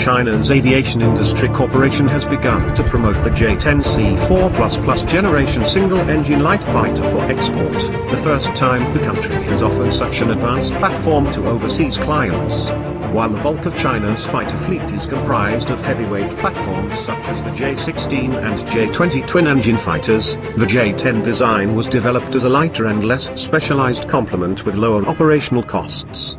China's Aviation Industry Corporation has begun to promote the J-10C 4++ generation single-engine light fighter for export, the first time the country has offered such an advanced platform to overseas clients. While the bulk of China's fighter fleet is comprised of heavyweight platforms such as the J-16 and J-20 twin-engine fighters, the J-10 design was developed as a lighter and less specialized complement with lower operational costs.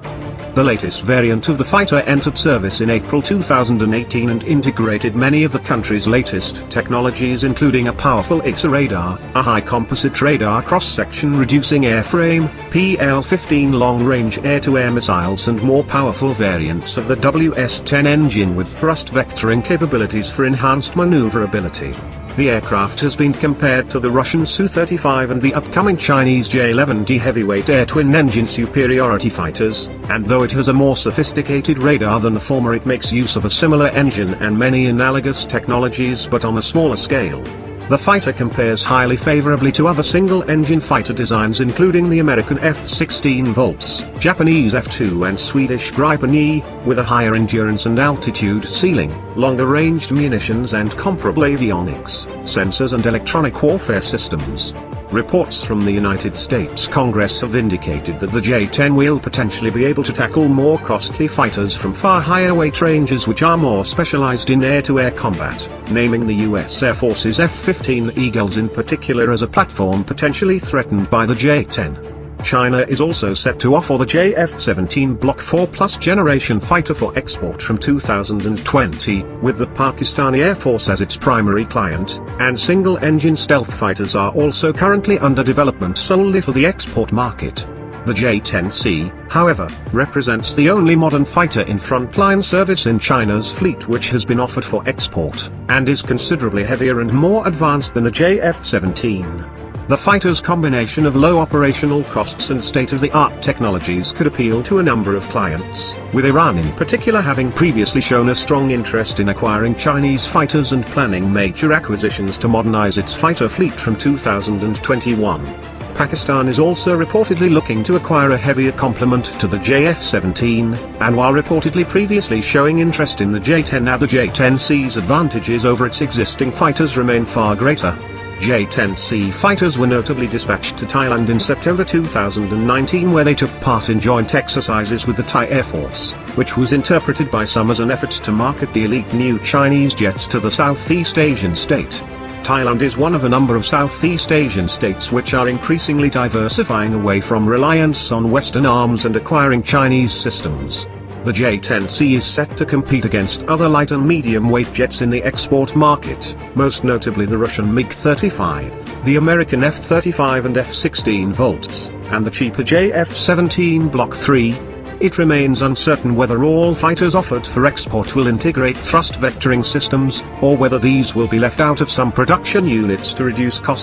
The latest variant of the fighter entered service in April 2018 and integrated many of the country's latest technologies, including a powerful AESA radar, a high composite radar cross-section reducing airframe, PL-15 long-range air-to-air missiles and more powerful variants of the WS-10 engine with thrust vectoring capabilities for enhanced maneuverability. The aircraft has been compared to the Russian Su-35 and the upcoming Chinese J-11D heavyweight air twin-engine superiority fighters, and though it has a more sophisticated radar than the former, it makes use of a similar engine and many analogous technologies but on a smaller scale. The fighter compares highly favorably to other single-engine fighter designs including the American F-16 Volts, Japanese F-2 and Swedish Gripen E, with a higher endurance and altitude ceiling, longer-ranged munitions and comparable avionics, sensors and electronic warfare systems. Reports from the United States Congress have indicated that the J-10 will potentially be able to tackle more costly fighters from far higher weight ranges which are more specialized in air-to-air combat, naming the U.S. Air Force's F-15 Eagles in particular as a platform potentially threatened by the J-10. China is also set to offer the JF-17 Block 4+ generation fighter for export from 2020, with the Pakistani Air Force as its primary client, and single-engine stealth fighters are also currently under development solely for the export market. The J-10C, however, represents the only modern fighter in frontline service in China's fleet which has been offered for export, and is considerably heavier and more advanced than the JF-17. The fighter's combination of low operational costs and state-of-the-art technologies could appeal to a number of clients, with Iran in particular having previously shown a strong interest in acquiring Chinese fighters and planning major acquisitions to modernize its fighter fleet from 2021. Pakistan is also reportedly looking to acquire a heavier complement to the JF-17, and while reportedly previously showing interest in the J-10, now the J-10C's advantages over its existing fighters remain far greater. J-10C fighters were notably dispatched to Thailand in September 2019 where they took part in joint exercises with the Thai Air Force, which was interpreted by some as an effort to market the elite new Chinese jets to the Southeast Asian state. Thailand is one of a number of Southeast Asian states which are increasingly diversifying away from reliance on Western arms and acquiring Chinese systems. The J-10C is set to compete against other light and medium-weight jets in the export market, most notably the Russian MiG-35, the American F-35 and F-16 Volts, and the cheaper JF-17 Block 3. It remains uncertain whether all fighters offered for export will integrate thrust vectoring systems, or whether these will be left out of some production units to reduce costs.